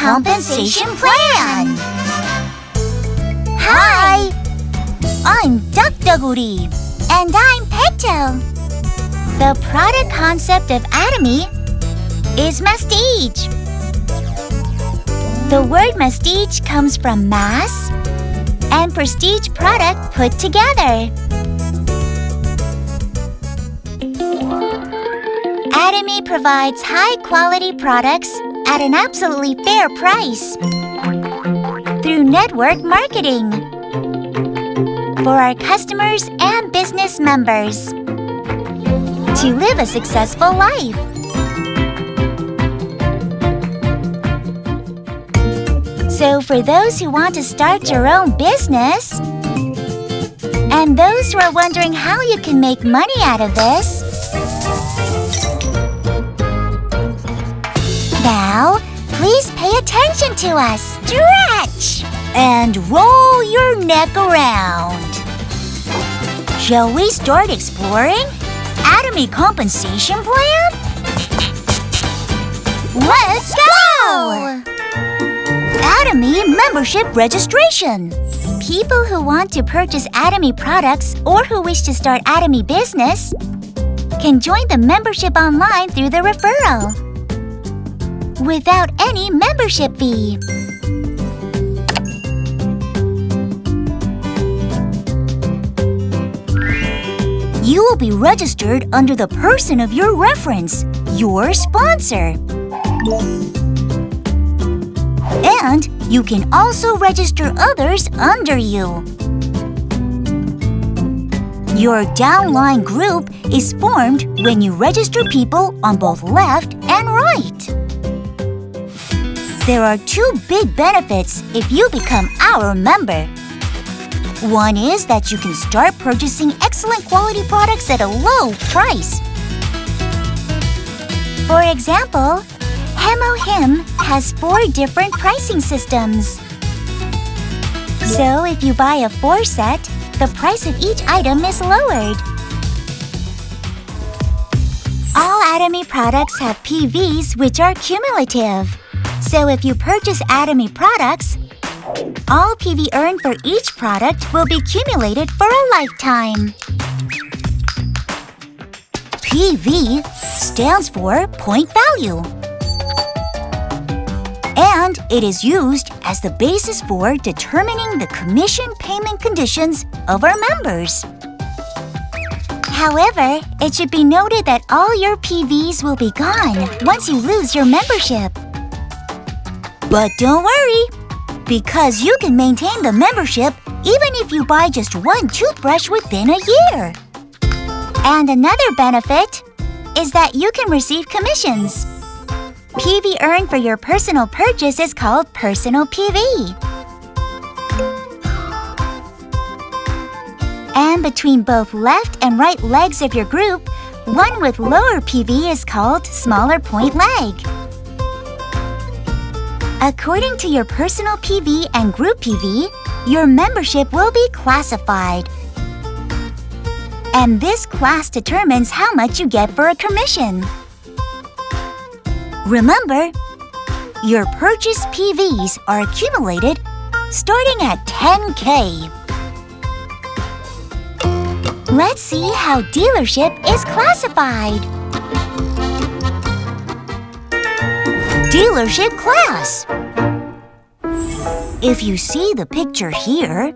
Compensation Plan! Hi! I'm Duckduggly. And I'm Peto. The product concept of Atomy is prestige. The word prestige comes from mass and prestige product put together. Atomy provides high-quality products at an absolutely fair price through network marketing for our customers and business members to live a successful life. So for those who want to start your own business, and those who are wondering how you can make money out of this, now, please pay attention to us. Stretch! And roll your neck around. Shall we start exploring Atomy Compensation Plan? Let's go! Atomy membership registration. People who want to purchase Atomy products or who wish to start Atomy business can join the membership online through the referral without any membership fee. You will be registered under the person of your reference, your sponsor. And you can also register others under you. Your downline group is formed when you register people on both left and right. There are two big benefits if you become our member. One is that you can start purchasing excellent quality products at a low price. For example, Him has 4 different pricing systems. So if you buy a 4 set, the price of each item is lowered. All Atomy products have PVs which are cumulative. So if you purchase Atomy products, all PV earned for each product will be accumulated for a lifetime. PV stands for point value. And it is used as the basis for determining the commission payment conditions of our members. However, it should be noted that all your PVs will be gone once you lose your membership. But don't worry, because you can maintain the membership even if you buy just 1 toothbrush within a year. And another benefit is that you can receive commissions. PV earned for your personal purchase is called personal PV. And between both left and right legs of your group, one with lower PV is called smaller point leg. According to your personal PV and group PV, your membership will be classified. And this class determines how much you get for a commission. Remember, your purchase PVs are accumulated starting at 10K. Let's see how dealership is classified. Dealership class. If you see the picture here,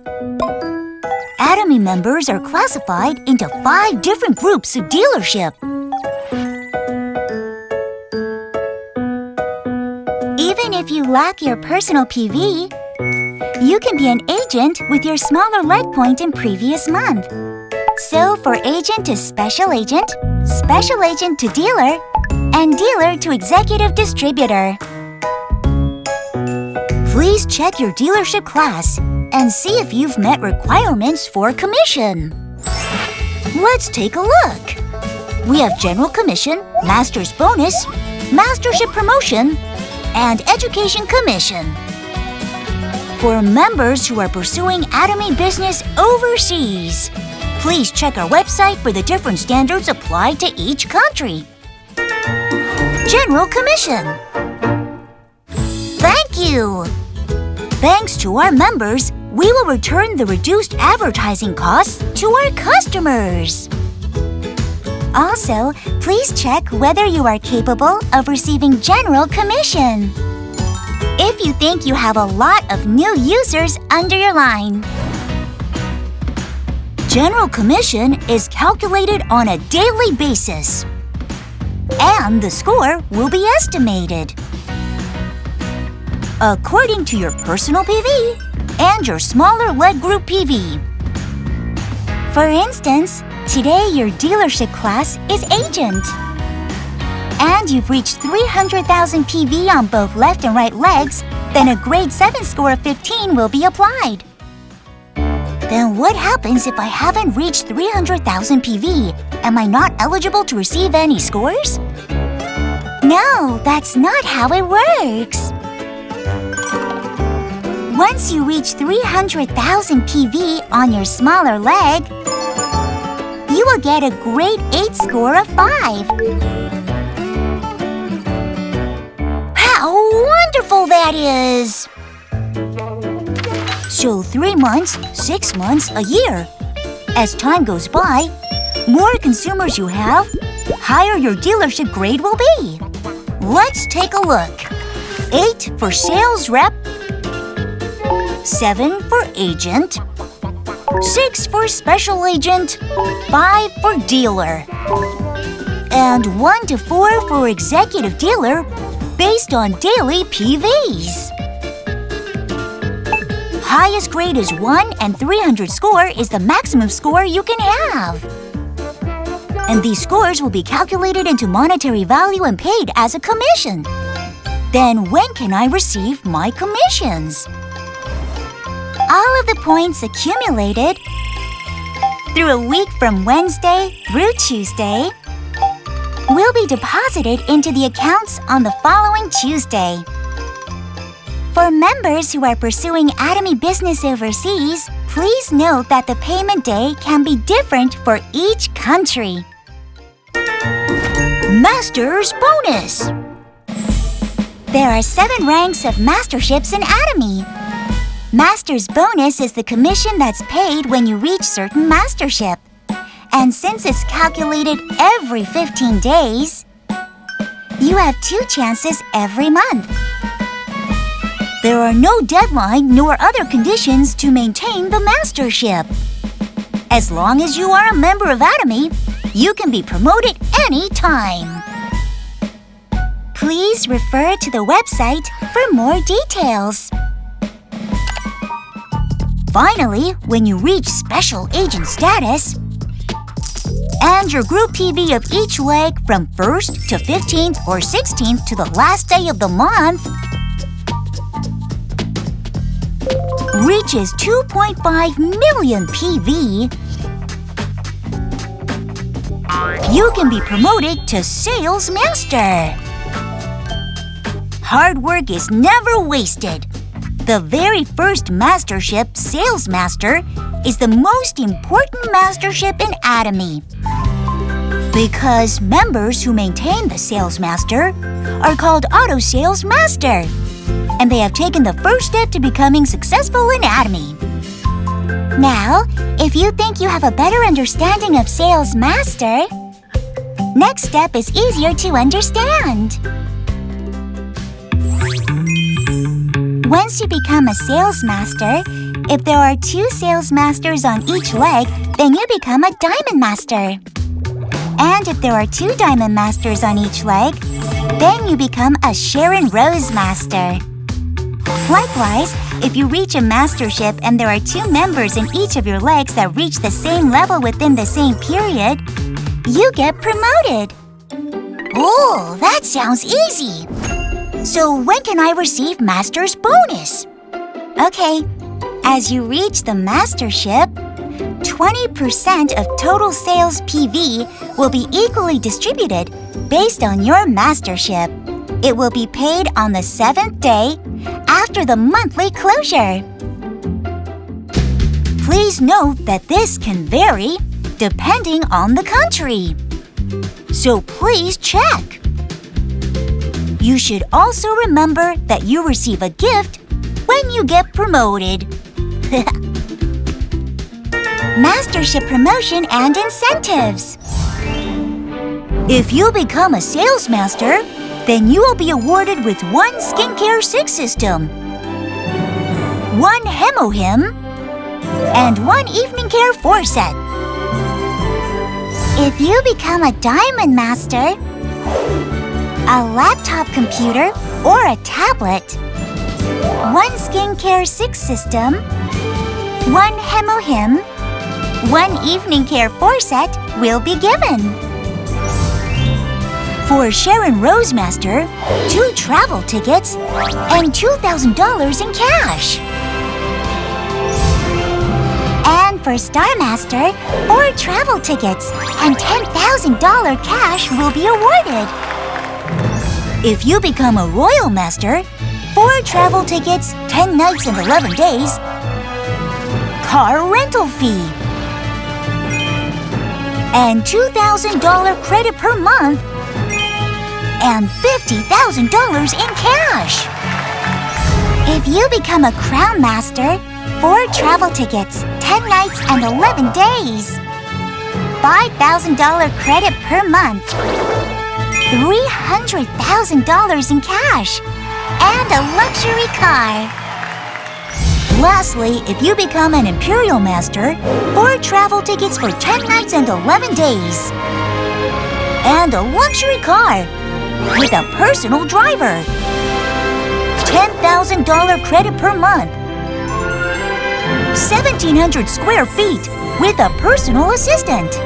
Atomy members are classified into 5 different groups of dealership. Even if you lack your personal PV, you can be an agent with your smaller leg point in previous month. So for agent to special agent to dealer, and dealer to executive distributor. Please check your dealership class and see if you've met requirements for commission. Let's take a look. We have General Commission, Master's Bonus, Mastership Promotion, and Education Commission. For members who are pursuing Atomy business overseas, please check our website for the different standards applied to each country. General Commission. Thank you! you! Thanks to our members, we will return the reduced advertising costs to our customers. Also, please check whether you are capable of receiving general commission. If you think you have a lot of new users under your line. General commission is calculated on a daily basis, and the score will be estimated according to your personal PV and your smaller leg group PV. For instance, today your dealership class is agent. And you've reached 300,000 PV on both left and right legs, then a grade 7 score of 15 will be applied. Then what happens if I haven't reached 300,000 PV? Am I not eligible to receive any scores? No, that's not how it works. Once you reach 300,000 PV on your smaller leg, you will get a grade 8 score of 5. How wonderful that is! So 3 months, 6 months, a year. As time goes by, more consumers you have, higher your dealership grade will be. Let's take a look. 8 for sales rep, 7 for agent, 6 for special agent, 5 for dealer, and 1 to 4 for executive dealer based on daily PVs. Highest grade is 1 and 300 score is the maximum score you can have. And these scores will be calculated into monetary value and paid as a commission. Then when can I receive my commissions? All of the points accumulated through a week from Wednesday through Tuesday will be deposited into the accounts on the following Tuesday. For members who are pursuing Atomy business overseas, please note that the payment day can be different for each country. Master's Bonus. There are 7 ranks of masterships in Atomy. Master's Bonus is the commission that's paid when you reach certain mastership. And since it's calculated every 15 days, you have 2 chances every month. There are no deadline nor other conditions to maintain the mastership. As long as you are a member of Atomy, you can be promoted anytime. Please refer to the website for more details. Finally, when you reach special agent status, and your group PV of each leg from 1st to 15th or 16th to the last day of the month reaches 2.5 million PV, you can be promoted to Sales Master. Hard work is never wasted. The very first mastership, Sales Master, is the most important mastership in Atomy. Because members who maintain the Sales Master are called Auto Sales Master, and they have taken the first step to becoming successful in Atomy. Now, if you think you have a better understanding of Sales Master, next step is easier to understand. Once you become a Sales Master, if there are 2 Sales Masters on each leg, then you become a Diamond Master. And if there are 2 Diamond Masters on each leg, then you become a Sharon Rose Master. Likewise, if you reach a mastership and there are 2 members in each of your legs that reach the same level within the same period, you get promoted. Oh, that sounds easy. So when can I receive Master's Bonus? Okay, as you reach the mastership, 20% of total sales PV will be equally distributed based on your mastership. It will be paid on the 7th day after the monthly closure. Please note that this can vary depending on the country. So please check. You should also remember that you receive a gift when you get promoted. Mastership promotion and incentives. If you become a sales master, then you will be awarded with 1 Skincare 6 system, 1 Hemohim, and 1 Evening Care 4 set. If you become a Diamond Master, a laptop computer or a tablet, 1 Skincare 6 system, 1 Hemohim, 1 Evening Care 4 set will be given. For Sharon Rose Master, 2 travel tickets and $2,000 in cash. And for Star Master, 4 travel tickets and $10,000 cash will be awarded. If you become a Royal Master, 4 travel tickets, 10 nights and 11 days, car rental fee, and $2,000 credit per month, and $50,000 in cash. If you become a Crown Master, 4 travel tickets, 10 nights and 11 days, $5,000 credit per month, $300,000 in cash, and a luxury car. Lastly, if you become an Imperial Master, 4 travel tickets for 10 nights and 11 days, and a luxury car with a personal driver, $10,000 credit per month, 1,700 square feet with a personal assistant,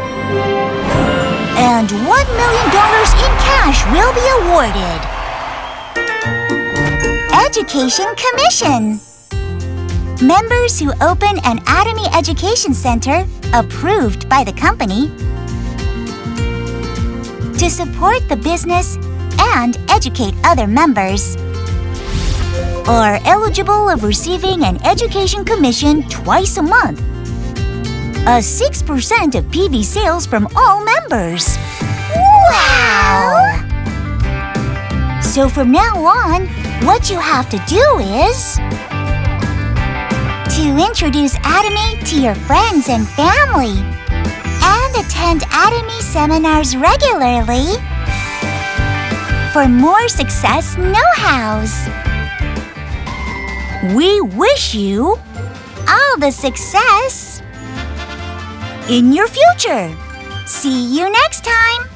and $1 million in cash will be awarded. Education Commission. Members who open an Atomy Education Center approved by the company to support the business and educate other members are eligible of receiving an education commission twice a month, a 6% of PV sales from all members. Wow! So from now on, what you have to do is to introduce Atomy to your friends and family, and attend Atomy seminars regularly for more success know-hows. We wish you all the success in your future. See you next time!